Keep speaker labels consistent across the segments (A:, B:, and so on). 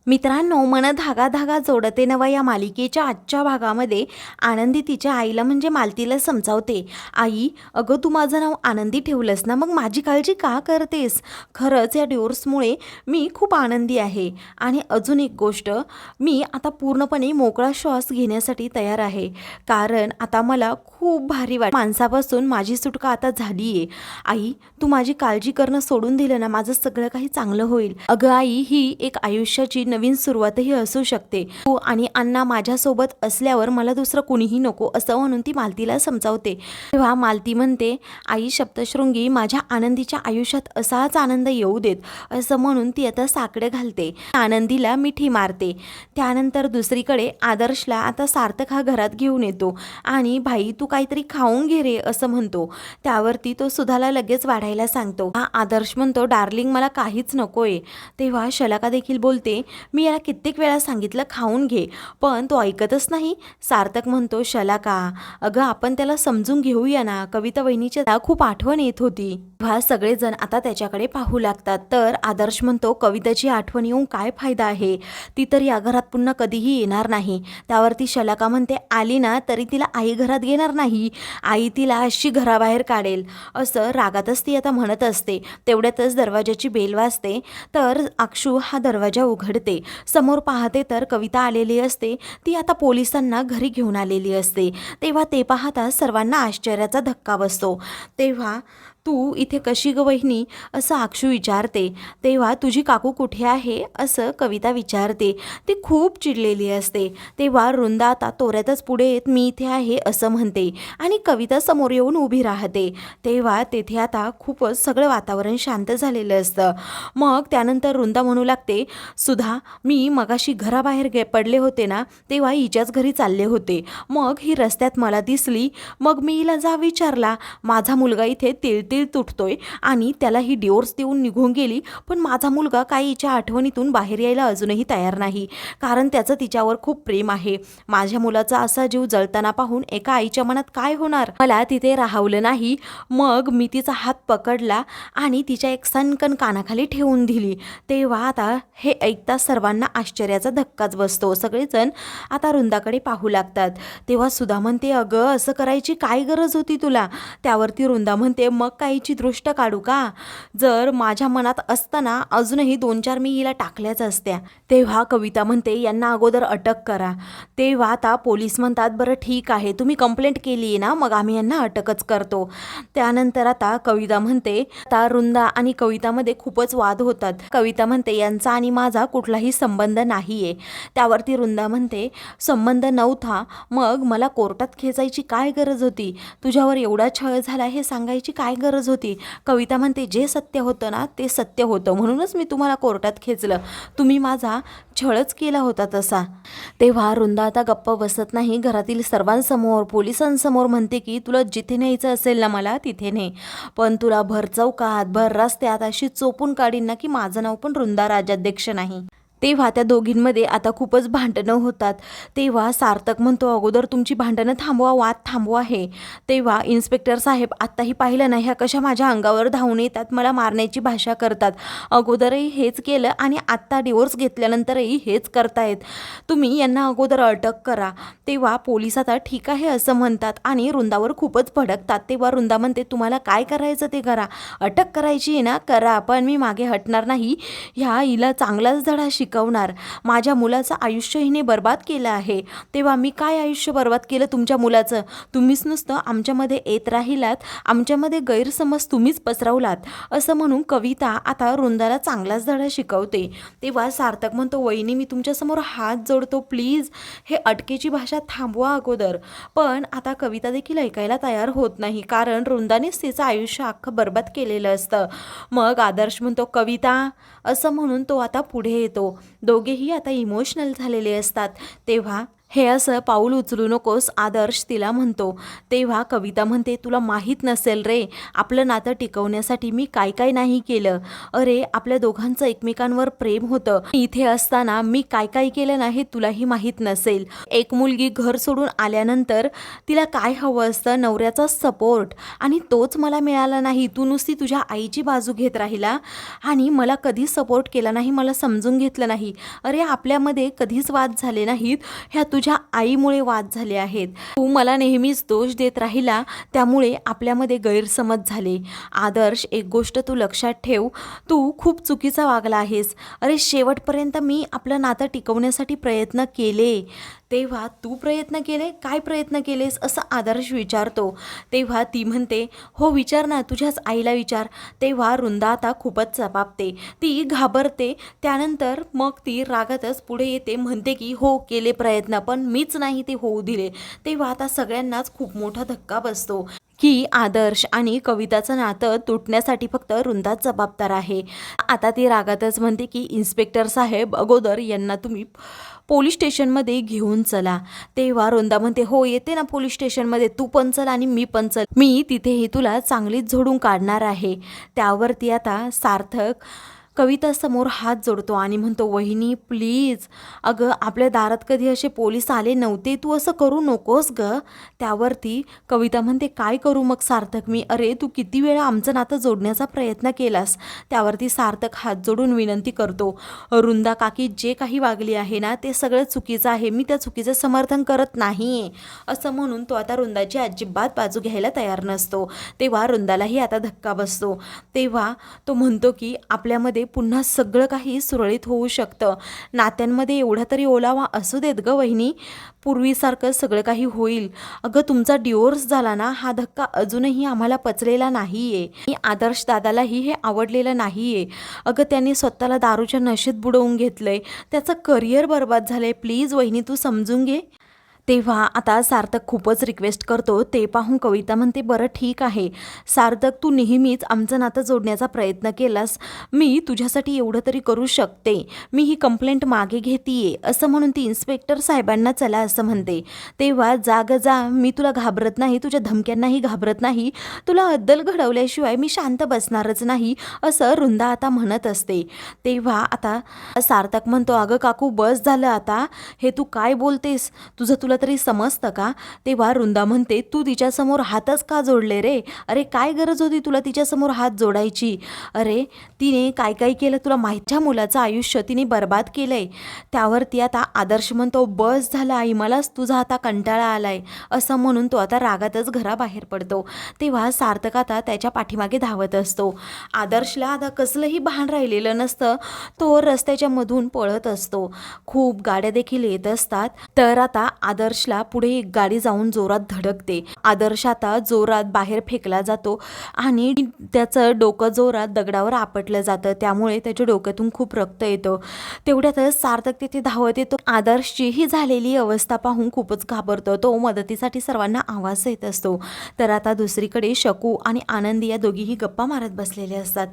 A: मित्रांनो, मन धागा धागा जोडते नवा या मालिकेच्या आजच्या भागामध्ये आनंदी तिच्या आईला म्हणजे मालतीला समजावते. आई, अगं तू माझं नाव आनंदी ठेवलंस ना, मग माझी काळजी का करतेस? खरंच या डिवोर्समुळे मी खूप आनंदी आहे. आणि अजून एक गोष्ट, मी आता पूर्णपणे मोकळा श्वास घेण्यासाठी तयार आहे, कारण आता मला खूप भारी माणसापासून माझी सुटका आता झाली आहे. आई, तू माझी काळजी करणं सोडून दिलं ना, माझं सगळं काही चांगलं होईल. अगं आई, ही एक आयुष्याची नवीन सुरुवातही असू शकते. तू आणि अण्णा माझ्यासोबत असल्यावर मला दुसरं कुणीही नको, असं म्हणून ती मालतीला समजावते. तेव्हा मालती म्हणते, आई सप्तशृंगी, माझ्या आनंदीच्या आयुष्यात असाच आनंद येऊ देत, असं म्हणून ती आता साकडं घालते. आनंदीला मिठी मारते. त्यानंतर दुसरीकडे आदर्शला आता सार्थक हा घरात घेऊन येतो आणि भाई तू काहीतरी खाऊन घे रे, असं म्हणतो. त्यावरती तो सुधाला लगेच वाढायला सांगतो. हा आदर्श म्हणतो, डार्लिंग मला काहीच नकोय. तेव्हा शलाका देखील बोलते, मी याला कित्येक वेळा सांगितलं खाऊन घे, पण तो ऐकतच नाही. सार्थक म्हणतो, शलाका अगं आपण त्याला समजून घेऊया ना, कविता वहिनीच्या खूप आठवण येत होती. तेव्हा सगळेजण आता त्याच्याकडे पाहू लागतात. तर आदर्श म्हणतो, कविताची आठवण येऊन काय फायदा आहे, ती तर या घरात पुन्हा कधीही येणार नाही. त्यावरती शलाका म्हणते, आली ना तरी तिला आई घरात घेणार नाही, आई तिला अशी घराबाहेर काढेल, असं रागातच ती आता म्हणत असते. तेवढ्यातच दरवाजाची बेल वाजते. तर अक्षू हा दरवाजा उघडते. समोर पाहते तर कविता आलेली असते. ती आता पोलिसांना घरी घेऊन आलेली असते. तेव्हा ते पाहता सर्वांना आश्चर्याचा धक्का बसतो. तेव्हा तू इथे कशी ग वहिनी, असं अक्षू विचारते. तेव्हा तुझी काकू कुठे आहे, असं कविता विचारते. ती खूप चिडलेली असते. तेव्हा वृंदा आता तोऱ्यातच पुढे येत मी इथे आहे असं म्हणते आणि कविता समोर येऊन उभी राहते. तेव्हा तेथे आता खूपच सगळं वातावरण शांत झालेलं असतं. मग त्यानंतर वृंदा म्हणू लागते, सुधा, मी मगाशी घराबाहेर पडले होते ना, तेव्हा हिच्याच घरी चालले होते. मग ही रस्त्यात मला दिसली. मग मी हिला जा विचारला, माझा मुलगा इथे तिळतिळ तुटतोय आणि त्याला ही डिवोर्स देऊन निघून गेली, पण माझा मुलगा काही हिच्या आठवणीतून बाहेर यायला अजूनही तयार नाही, कारण त्याचं तिच्यावर खूप प्रेम आहे. माझ्या मुलाचा असा जीव जळताना पाहून एका आईच्या मनात काय होणार. मला तिथे राहावलं नाही. मग मी तिचा हात पकडला आणि तिच्या एक सणकण कानाखाली ठेवून दिली. तेव्हा आता हे ऐकता सर्वांना आश्चर्याचा धक्काच बसतो. सगळेजण आता वृंदाकडे पाहू लागतात. तेव्हा सुधा म्हणते, अगं असं करायची काय गरज होती तुला. त्यावरती वृंदा म्हणते, मग काहीची दृष्ट काढू का, जर माझ्या मनात असताना अजूनही 2-4 मी हिला टाकल्याच असत्या. तेव्हा कविता म्हणते, यांना अगोदर अटक करा. तेव्हा आता पोलीस म्हणतात, बरं ठीक आहे, तुम्ही कंप्लेंट केली आहे ना, मग आम्ही यांना अटकच करतो. त्यानंतर आता कविता म्हणते, आता वृंदा आणि कवितामध्ये खूपच वाद होतात. कविता म्हणते, यांचा आणि माझा कुठलाही संबंध नाही आहे. त्यावरती वृंदा म्हणते, संबंध नव्हता मग मला कोर्टात खेचायची काय गरज होती, तुझ्यावर एवढा छळ झाला हे सांगायची काय गरज होती. कविता म्हणते, जे सत्य होतं ना ते सत्य होतं, म्हणूनच मी तुम्हाला कोर्टात खेचलं, तुम्ही माझा छळच केला होता तसा. तेव्हा वृंदा आता गप्प बसत नाही. घरातील सर्वांसमोर पोलिसांसमोर म्हणते की तुला जिथे न्यायचं असेल ना मला तिथे ने, पण तुला भर चौकात भर रस्त्यात अशी चोपून काढीन ना की माझं नाव पण वृंदा राजाध्यक्ष नाही. तेव्हा त्या दोघींमध्ये आता खूपच भांडणं होतात. तेव्हा सार्थक म्हणतो, अगोदर तुमची भांडणं थांबवा, वाद थांबवा आहे. तेव्हा इन्स्पेक्टर साहेब, आत्ताही पाहिलं नाही ह्या कशा माझ्या अंगावर धावून येतात, मला मारण्याची भाषा करतात. अगोदरही हेच केलं आणि आत्ता डिवोर्स घेतल्यानंतरही हेच करतायत. तुम्ही यांना अगोदर अटक करा. तेव्हा पोलीस आता ठीक आहे असं म्हणतात आणि वृंदावर खूपच भडकतात. तेव्हा वृंदा म्हणते, तुम्हाला काय करायचं ते करा, अटक करायची आहे ना करा, पण मी मागे हटणार नाही. ह्या हिला चांगलाच धडा शिकवणार. माझ्या मुलाचं आयुष्य हिने बर्बाद केलं आहे. तेव्हा मी काय आयुष्य बर्बाद केलं तुमच्या मुलाचं, तुम्हीच नुसतं आमच्यामध्ये येत राहिलात, आमच्यामध्ये गैरसमज तुम्हीच पसरवलात, असं म्हणून कविता आता वृंदाला चांगलाच धडा शिकवते. तेव्हा सार्थक म्हणतो, वहिनी मी तुमच्यासमोर हात जोडतो, प्लीज हे अटकेची भाषा थांबवा अगोदर. पण आता कविता देखील ऐकायला तयार होत नाही, कारण वृंदानेच तिचं आयुष्य अख्खं बर्बाद केलेलं असतं. मग आदर्श म्हणतो, कविता, असं म्हणून तो आता पुढे येतो. दोघेही आता इमोशनल झालेले असतात. तेव्हा हे असं पाऊल उचलू नकोस आदर्श तिला म्हणतो. तेव्हा कविता म्हणते, तुला माहीत नसेल रे, आपलं नातं टिकवण्यासाठी मी काय काय नाही केलं. अरे आपल्या दोघांचं एकमेकांवर प्रेम होतं. इथे असताना मी काय काय केलं ना हे तुलाही माहीत नसेल. एक मुलगी घर सोडून आल्यानंतर तिला काय हवं असतं, नवऱ्याचा सपोर्ट, आणि तोच मला मिळाला नाही. तू नुसती तुझ्या आईची बाजू घेत राहिला आणि मला कधीच सपोर्ट केला नाही, मला समजून घेतलं नाही. अरे आपल्यामध्ये कधीच वाद झाले नाहीत, ह्या तुझ्या आईमुळे वाद झाले आहेत. तू मला नेहमीच दोष देत राहिला, त्यामुळे आपल्यामध्ये गैरसमज झाले. आदर्श एक गोष्ट तू लक्षात ठेव, तू खूप चुकीचा वागला आहेस. अरे शेवटपर्यंत मी आपलं नातं टिकवण्यासाठी प्रयत्न केले. तेव्हा तू प्रयत्न केले, काय प्रयत्न केलेस असं आदर्श विचारतो. तेव्हा ती म्हणते, हो विचार ना, तुझ्याच आईला विचार. तेव्हा वृंदा आता खूपच चपापते, ती घाबरते. त्यानंतर मग ती रागातच पुढे येते, म्हणते की हो केले प्रयत्न, पण मीच नाही ते होऊ दिले. तेव्हा आता सगळ्यांनाच खूप मोठा धक्का बसतो की आदर्श आणि कविताचं नातं तुटण्यासाठी फक्त वृंदाच जबाबदार आहे. आता ती रागातच म्हणते की इन्स्पेक्टर साहेब, अगोदर यांना तुम्ही पोलीस स्टेशनमध्ये घेऊन चला. तेव्हा वृंदा म्हणते, हो येते ना पोलीस स्टेशनमध्ये, तू पण चल आणि मी पण चल, मी तिथेही तुला चांगलीच झोडून काढणार आहे. त्यावरती आता सार्थक कवितासमोर हात जोडतो आणि म्हणतो, वहिनी प्लीज, अगं आपल्या दारात कधी असे पोलीस आले नव्हते, तू असं करू नकोस ग. त्यावरती कविता म्हणते, काय करू मग सार्थक मी, अरे तू किती वेळा आमचं नातं जोडण्याचा प्रयत्न केलास. त्यावरती सार्थक हात जोडून विनंती करतो, वृंदा काकी जे काही वागली आहे ना ते सगळं चुकीचं आहे, मी त्या चुकीचं समर्थन करत नाही असं म्हणून तो आता वृंदाची अजिबात बाजू घ्यायला तयार नसतो. तेव्हा वृंदालाही आता धक्का बसतो. तेव्हा तो म्हणतो की आपल्यामध्ये पुन्हा सगळं काही सुरळीत होऊ शकतं, नात्यांमध्ये एवढा तरी ओलावा असू देत ग वहिनी, पूर्वीसारखं सगळं काही होईल. अगं तुमचा डिवोर्स झाला ना, हा धक्का अजूनही आम्हाला पचलेला नाही आहे. आणि आदर्श दादालाही हे आवडलेलं नाही आहे. अगं त्यांनी स्वतःला दारूच्या नशेत बुडवून घेतलंय, त्याचं करिअर बर्बाद झालंय, प्लीज वहिनी तू समजून घे. तेव्हा आता सार्थक खूपच रिक्वेस्ट करतो. ते पाहून कविता म्हणते, बरं ठीक आहे सार्थक, तू नेहमीच आमचं नातं जोडण्याचा प्रयत्न केलास, मी तुझ्यासाठी एवढं तरी करू शकते, मी ही कंप्लेंट मागे घेतीये असं म्हणून ती इन्स्पेक्टर साहेबांना चला असं म्हणते. तेव्हा जाग जा, मी तुला घाबरत नाही, तुझ्या धमक्यांनाही घाबरत नाही, तुला अद्दल घडवल्याशिवाय मी शांत बसणारच नाही असं वृंदा आता म्हणत असते. तेव्हा आता सार्थक म्हणतो, अगं काकू बस झालं आता, हे तू काय बोलतेस, तुला तरी समजतं का. तेव्हा वृंदा म्हणते, तू तिच्यासमोर हातच का जोडले रे, अरे काय गरज होती तुला तिच्यासमोर हात जोडायची, अरे तिने काय काय केलं तुला माहीतच्या मुलाचं आयुष्य तिने बर्बाद केलंय. त्यावरती आता आदर्श म्हणतो, बस झाला आई, मलाच तुझा आता कंटाळा आलाय असं म्हणून तो आता रागातच घराबाहेर पडतो. तेव्हा सार्थक आता त्याच्या पाठीमागे धावत असतो. आदर्शला आता कसलंही भान राहिलेलं नसतं, तो रस्त्याच्या मधून पळत असतो. खूप गाड्या देखील येत असतात. तर आता आदर्शला पुढे एक गाडी जाऊन जोरात धडकते. आदर्श आता जोरात बाहेर फेकला जातो आणि त्याचं डोकं जोरात दगडावर आपटलं जातं, त्यामुळे त्याच्या डोक्यातून खूप रक्त येतं. तेवढ्यातच सार्थक तिथे धावत येतो. आदर्शची ही झालेली अवस्था पाहून खूपच घाबरतो. तो मदतीसाठी सर्वांना आवाज येत असतो. तर आता दुसरीकडे शकू आणि आनंदी या दोघीही गप्पा मारत बसलेले असतात.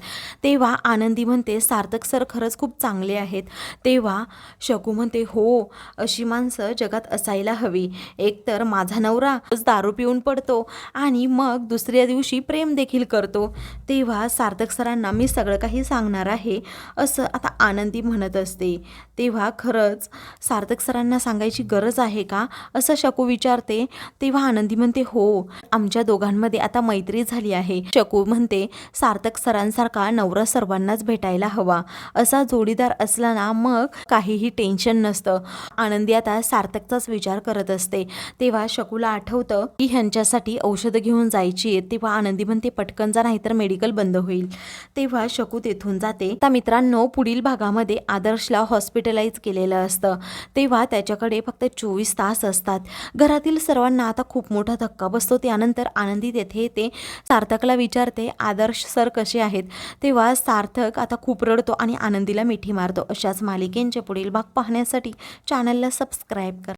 A: तेव्हा आनंदी म्हणते, सार्थक सर खरंच खूप चांगले आहेत. तेव्हा शकू म्हणते, हो अशी माणसं जगात असायला हवी. एकतर माझा नवरा दारू पिऊन पडतो आणि मग दुसऱ्या दिवशी प्रेम देखील करतो. तेव्हा सार्थक सरांना मी सगळं काही सांगणार आहे असं आता आनंदी म्हणत असते. तेव्हा खरंच सार्थक सरांना सांगायची गरज आहे का असं शकू विचारते. तेव्हा आनंदी म्हणते, हो आमच्या दोघांमध्ये आता मैत्री झाली आहे. शकू म्हणते, सार्थक सरांसारखा नवरा सर्वांनाच भेटायला हवा, असा जोडीदार असला ना मग काहीही टेन्शन नसतं. आनंदी आता सार्थकचाच विचार करत असते. तेव्हा शकूला आठवतं की ह्यांच्यासाठी औषधं घेऊन जायची आहेत. तेव्हा आनंदी म्हणते, पटकन जा नाहीतर मेडिकल बंद होईल. तेव्हा शकू तेथून जाते. आता मित्रांनो, पुढील भागामध्ये आदर्शला हॉस्पिटलाइज केलेलं असतं. तेव्हा त्याच्याकडे फक्त 24 तास असतात. घरातील सर्वांना आता खूप मोठा धक्का बसतो. त्यानंतर आनंदी तेथे येते. सार्थकला विचारते, आदर्श सर कसे आहेत. तेव्हा सार्थक आता खूप रडतो आणि आनंदीला मिठी मारतो. अशाच मालिकेंचे पुढील भाग पाहण्यासाठी चॅनलला सबस्क्राईब करा.